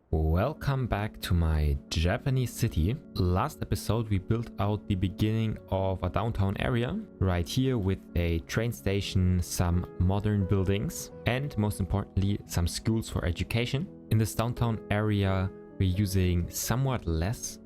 Welcome back to my Japanese city. Last episode we built out the beginning of a downtown area right here with a train station, some modern buildings and most importantly some schools for education. In this downtown area we're using somewhat less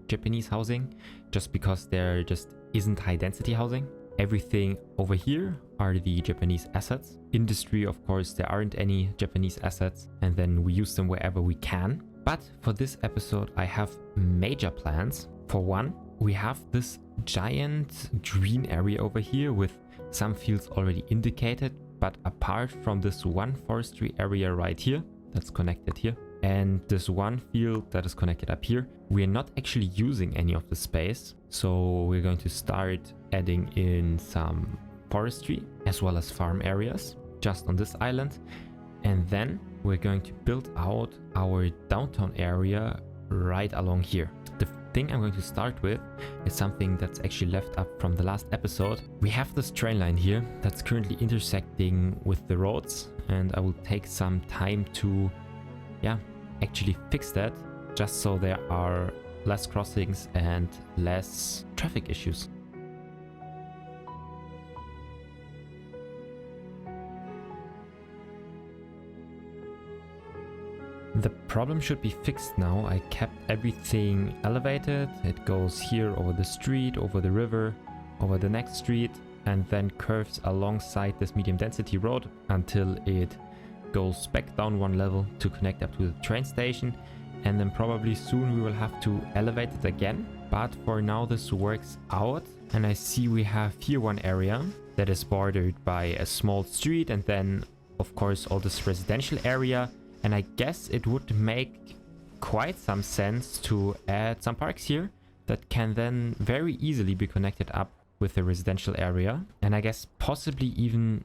Japanese housing just because there just isn't high density housing. Everything over here are the Japanese assets. Industry, of course, there aren't any Japanese assets, and then we use them wherever we can. But for this episode, I have major plans. For one, we have this giant green area over here with some fields already indicated, but apart from this one forestry area right here, that's connected here, and this one field that is connected up here, we're not actually using any of the space. So we're going to start adding in some forestry as well as farm areas just on this island. And then we're going to build out our downtown area right along here. The thing I'm going to start with is something that's actually left up from the last episode. We have this train line here that's currently intersecting with the roads, and I will take some time to actually fix that, just so there are less crossings and less traffic issues. The problem should be fixed now. I kept everything elevated. It goes here over the street, over the river, over the next street, and then curves alongside this medium density road until it goes back down one level to connect up to the train station. And then probably soon we will have to elevate it again. But for now this works out. And I see we have here one area that is bordered by a small street and then of course all this residential area. And I guess it would make quite some sense to add some parks here that can then very easily be connected up with the residential area. And I guess possibly even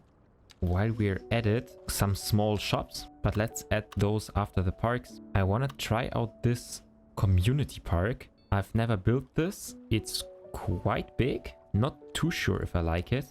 while we're at it, some small shops, but let's add those after the parks. I want to try out this community park. I've never built this. It's quite big. Not too sure if I like it,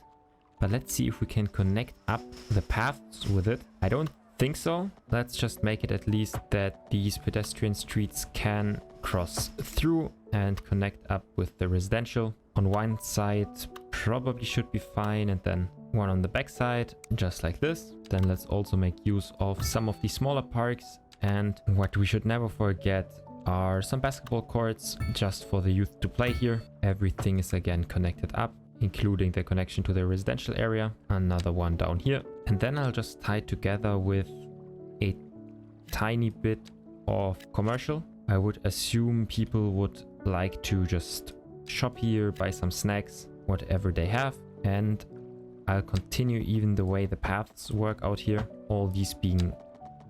but let's see if we can connect up the paths with it. I don't think so. Let's just make it at least that these pedestrian streets can cross through and connect up with the residential. On one side probably should be fine, and then one on the back side, just like this. Then let's also make use of some of the smaller parks. And what we should never forget are some basketball courts just for the youth to play here. Everything is again connected up, including the connection to the residential area. Another one down here. And then I'll just tie it together with a tiny bit of commercial. I would assume people would like to just shop here, buy some snacks, whatever they have. And I'll continue even the way the paths work out here, all these being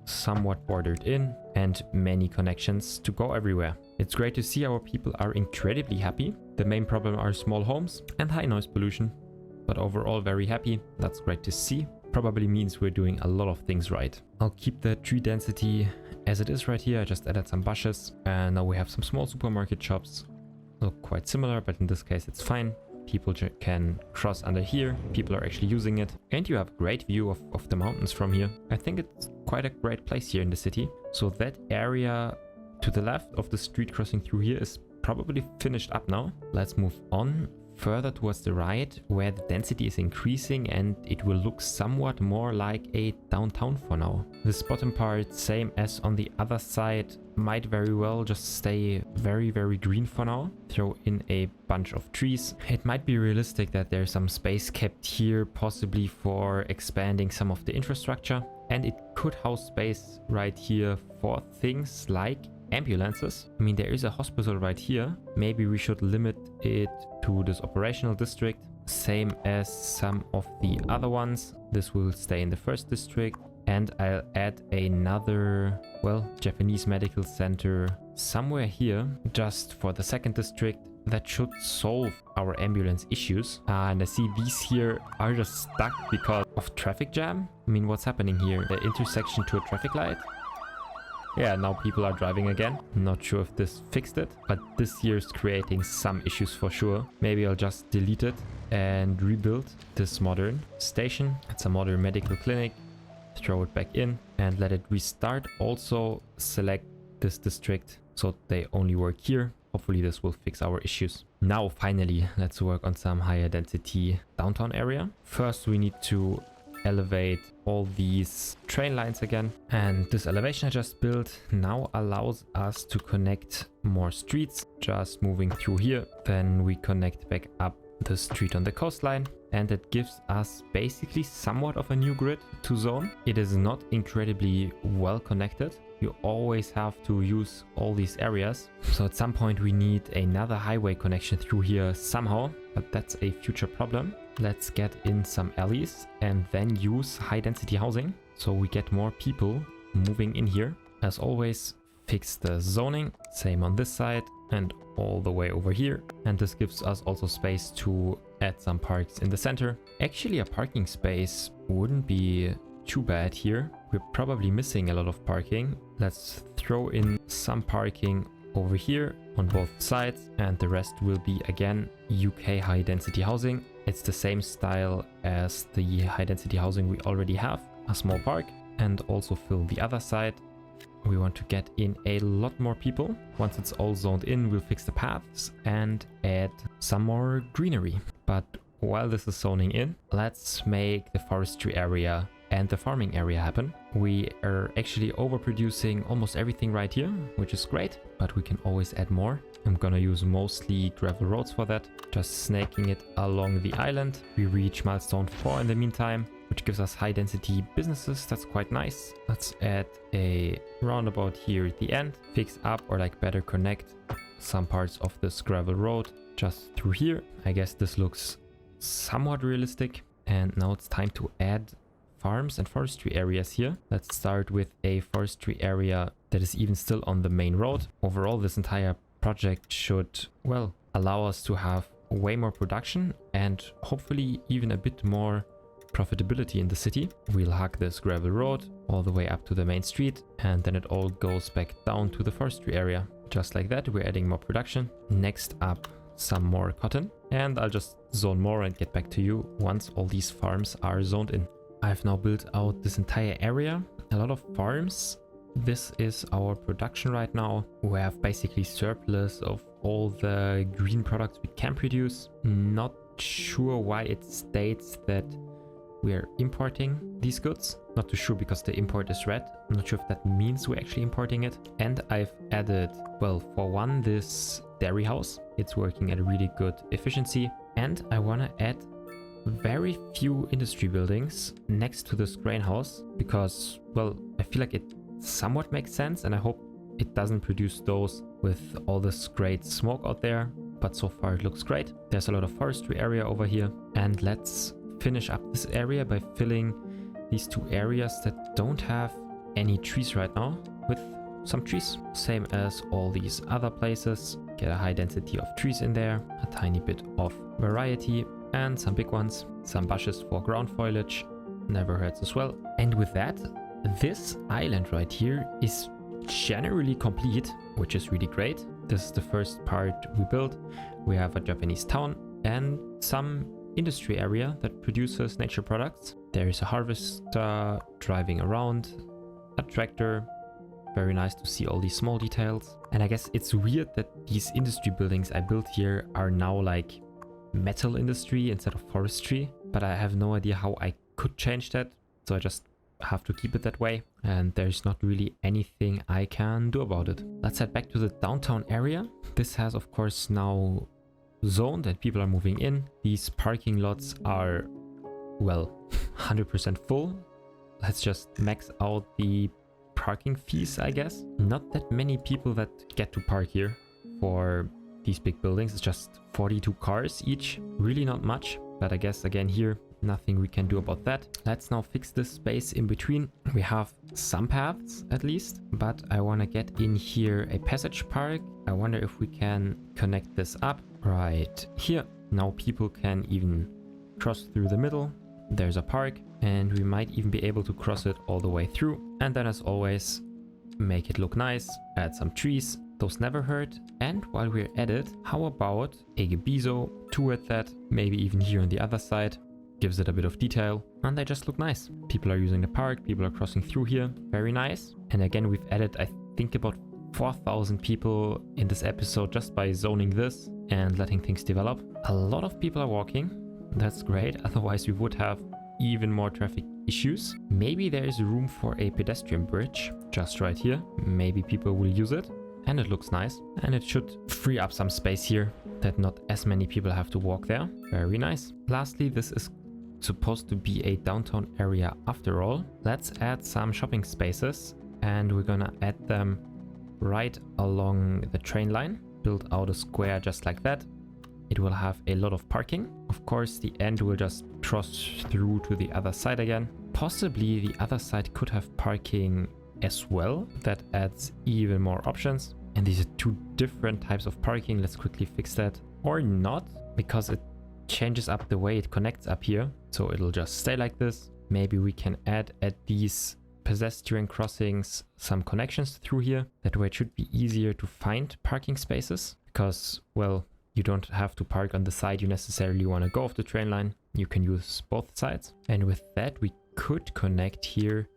somewhat bordered in and many connections to go everywhere. It's great to see our people are incredibly happy. The main problem are small homes and high noise pollution, but overall very happy. That's great to see. Probably means we're doing a lot of things right. I'll keep the tree density as it is right here. I just added some bushes and now we have some small supermarket shops. Look quite similar, but in this case it's fine. People can cross under here. People are actually using it. And you have a great view of the mountains from here. I think it's quite a great place here in the city. So that area to the left of the street crossing through here is probably finished up now. Let's move on further towards the right where the density is increasing and it will look somewhat more like a downtown for now. This bottom part, same as on the other side, might very well just stay very green for now. Throw in a bunch of trees. It might be realistic that there's some space kept here possibly for expanding some of the infrastructure, and it could house space right here for things like ambulances. I mean, there is a hospital right here. Maybe we should limit it to this operational district, same as some of the other ones. This will stay in the first district, and I'll add another, Japanese medical center somewhere here just for the second district. That should solve our ambulance issues. And I see these here are just stuck because of traffic jam. I mean, what's happening here? The intersection to a traffic light. Yeah, now people are driving again. Not sure if this fixed it, but this here is creating some issues for sure. Maybe I'll just delete it and rebuild this modern station. It's a modern medical clinic. Throw it back in and let it restart. Also select this district so they only work here. Hopefully this will fix our issues. Now finally, let's work on some higher density downtown area. First we need to elevate all these train lines again, and this elevation I just built now allows us to connect more streets. Just moving through here, then we connect back up the street on the coastline, and it gives us basically somewhat of a new grid to zone. It is not incredibly well connected. You always have to use all these areas, so at some point we need another highway connection through here somehow, but that's a future problem. Let's get in some alleys and then use high density housing so we get more people moving in here. As always, fix the zoning, same on this side and all the way over here, and this gives us also space to add some parks in the center. Actually, a parking space wouldn't be too bad here. We're probably missing a lot of parking. Let's throw in some parking over here on both sides, and the rest will be again UK high density housing. It's the same style as the high density housing we already have, a small park, and also fill the other side. We want to get in a lot more people. Once it's all zoned in, we'll fix the paths and add some more greenery. But while this is zoning in, let's make the forestry area and the farming area happen. We are actually overproducing almost everything right here, which is great, but we can always add more. I'm gonna use mostly gravel roads for that, just snaking it along the island. We reach milestone 4 in the meantime, which gives us high density businesses. That's quite nice. Let's add a roundabout here at the end, fix up or like better connect some parts of this gravel road just through here. I guess this looks somewhat realistic. And now it's time to add farms and forestry areas here. Let's start with a forestry area that is even still on the main road. Overall, this entire project should, well, allow us to have way more production and hopefully even a bit more profitability in the city. We'll hug this gravel road all the way up to the main street, and then it all goes back down to the forestry area. Just like that, we're adding more production. Next up, some more cotton, and I'll just zone more and get back to you once all these farms are zoned in. I've now built out this entire area, a lot of farms. This is our production right now. We have basically surplus of all the green products we can produce. Not sure why it states that we are importing these goods. Not too sure because the import is red. I'm not sure if that means we're actually importing it. And I've added, well, for one, this dairy house. It's working at a really good efficiency. And I want to add very few industry buildings next to this grain house because, well, I feel like it somewhat makes sense, and I hope it doesn't produce those with all this great smoke out there, but so far it looks great. There's a lot of forestry area over here, and let's finish up this area by filling these two areas that don't have any trees right now with some trees, same as all these other places. Get a high density of trees in there, a tiny bit of variety, and some big ones, some bushes for ground foliage, never hurts as well. And with that, this island right here is generally complete, which is really great. This is the first part we built. We have a Japanese town and some industry area that produces nature products. There is a harvester driving around, a tractor. Very nice to see all these small details. And I guess it's weird that these industry buildings I built here are now like metal industry instead of forestry, but I have no idea how I could change that, so I just have to keep it that way, and there's not really anything I can do about it. Let's head back to the downtown area. This has of course now zoned and people are moving in. These parking lots are, well, 100% full. Let's just max out the parking fees, I guess. Not that many people that get to park here for these big buildings. It's just 42 cars each, really not much, but I guess again here nothing we can do about that. Let's now fix this space in between. We have some paths at least, but I want to get in here a passage park. I wonder if we can connect this up right here. Now people can even cross through the middle. There's a park, and we might even be able to cross it all the way through. And then as always, make it look nice, add some trees. Those never hurt. And while we're at it, how about a Gebiso toward that, maybe even here on the other side. Gives it a bit of detail, and they just look nice. People are using the park, people are crossing through here, very nice. And again, we've added, I think, about 4,000 people in this episode just by zoning this and letting things develop. A lot of people are walking. That's great. Otherwise we would have even more traffic issues. Maybe there is room for a pedestrian bridge just right here. Maybe people will use it. And it looks nice. And it should free up some space here that not as many people have to walk there. Very nice. Lastly, this is supposed to be a downtown area after all. Let's add some shopping spaces and we're gonna add them right along the train line. Build out a square just like that. It will have a lot of parking. Of course, the end will just cross through to the other side again. Possibly the other side could have parking as well. That adds even more options. And these are two different types of parking. Let's quickly fix that. Or not, because it changes up the way it connects up here. So it'll just stay like this. Maybe we can add at these pedestrian crossings some connections through here. That way it should be easier to find parking spaces. Because, well, you don't have to park on the side you necessarily want to go off the train line. You can use both sides. And with that, we could connect here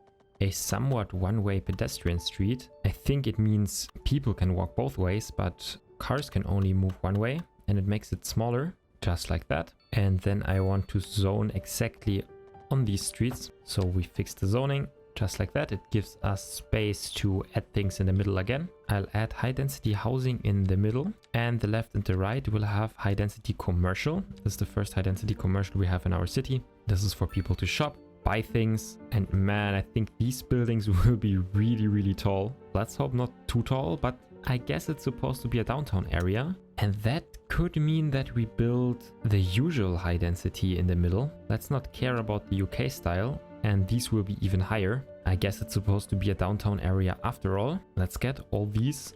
a somewhat one-way pedestrian street. I think it means people can walk both ways, but cars can only move one way. And it makes it smaller, just like that. And then I want to zone exactly on these streets. So we fix the zoning. Just like that, it gives us space to add things in the middle again. I'll add high density housing in the middle, and the left and the right will have high density commercial. This is the first high density commercial we have in our city. This is for people to shop, buy things, and man, I think these buildings will be really, really tall. Let's hope not too tall, but I guess it's supposed to be a downtown area. And that could mean that we build the usual high density in the middle. Let's not care about the UK style. And these will be even higher. I guess it's supposed to be a downtown area after all. Let's get all these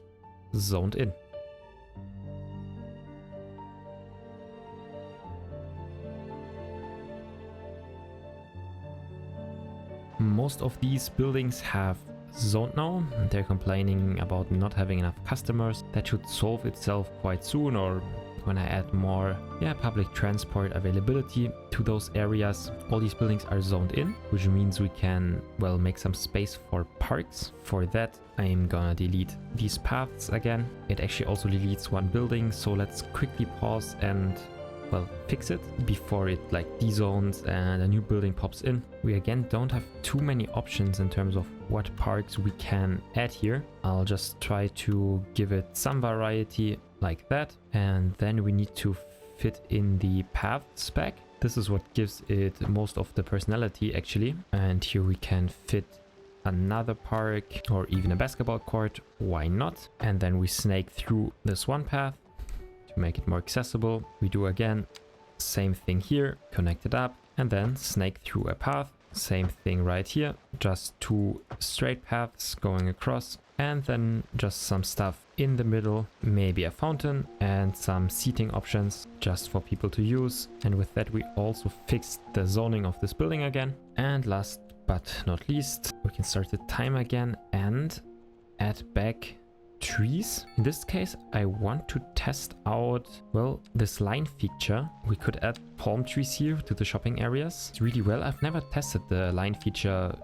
zoned in. Most of these buildings have zoned now. They're complaining about not having enough customers. That should solve itself quite soon, or when I add more public transport availability to those areas. All these buildings are zoned in, which means we can, well, make some space for parks. For that, I'm gonna delete these paths again. It actually also deletes one building, so let's quickly pause and, well, fix it before it like dezones and a new building pops in. We again don't have too many options in terms of what parks we can add here. I'll just try to give it some variety like that, and then we need to fit in the path spec. This is what gives it most of the personality actually, and here we can fit another park or even a basketball court, why not? And then we snake through this one path to make it more accessible. We do again same thing here, connect it up, and then snake through a path. Same thing right here, just two straight paths going across, and then just some stuff in the middle, maybe a fountain and some seating options just for people to use. And with that, we also fixed the zoning of this building again. And last but not least, we can start the time again and add back trees. In this case, I want to test out, well, this line feature. We could add palm trees here to the shopping areas. It's really well. I've never tested the line feature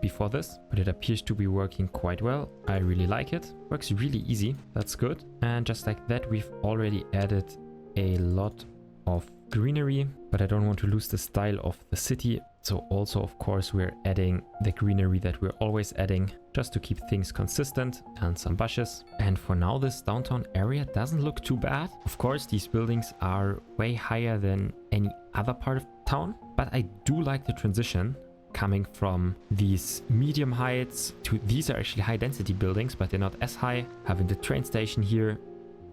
before this, but it appears to be working quite well. I really like it. Works really easy. That's good. And just like that, we've already added a lot of greenery, but I don't want to lose the style of the city. So also, of course, we're adding the greenery that we're always adding just to keep things consistent, and some bushes. And for now, this downtown area doesn't look too bad. Of course, these buildings are way higher than any other part of town, but I do like the transition coming from these medium heights to these are actually high density buildings, but they're not as high, having the train station here.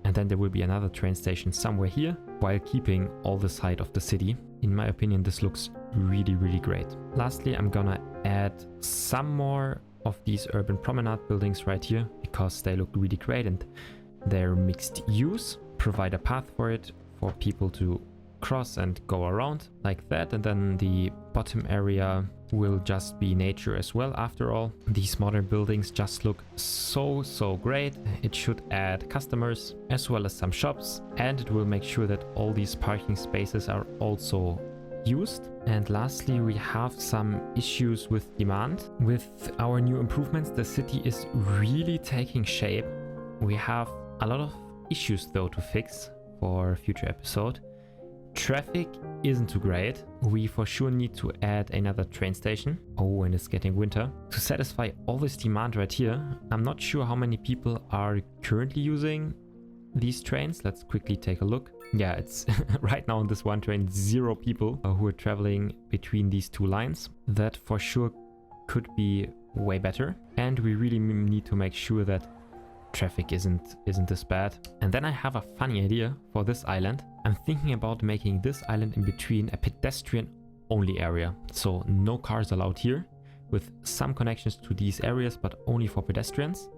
And then there will be another train station somewhere here, while keeping all the side of the city. In my opinion, this looks really, really great. Lastly, I'm gonna add some more of these urban promenade buildings right here, because they look really great and they're mixed use. Provide a path for it, for people to cross and go around like that. And then the bottom area will just be nature as well. After all, these modern buildings just look so great. It should add customers as well as some shops, and it will make sure that all these parking spaces are also used. And lastly, we have some issues with demand. With our new improvements, the city is really taking shape. We have a lot of issues though to fix for a future episode. Traffic isn't too great. We for sure need to add another train station. Oh, and it's getting winter. To satisfy all this demand right here, I'm not sure how many people are currently using these trains. Let's quickly take a look. Yeah, it's right now on this one train, 0 people who are traveling between these 2 lines. That for sure could be way better. And we really need to make sure that traffic isn't this bad. And then I have a funny idea for this island. I'm thinking about making this island in between a pedestrian only area. So no cars allowed here, with some connections to these areas, but only for pedestrians.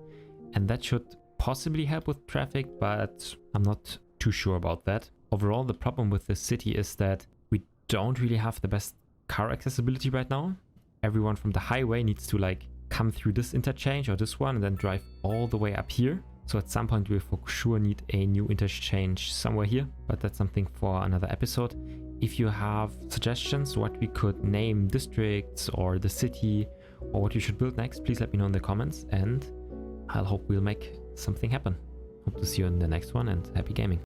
And that should possibly help with traffic, but I'm not too sure about that. Overall, the problem with this city is that we don't really have the best car accessibility right now. Everyone from the highway needs to like come through this interchange or this one and then drive all the way up here. So at some point we'll for sure need a new interchange somewhere here, but that's something for another episode. If you have suggestions what we could name districts or the city or what we should build next, please let me know in the comments, and I'll hope we'll make something happen. Hope to see you in the next one, and happy gaming.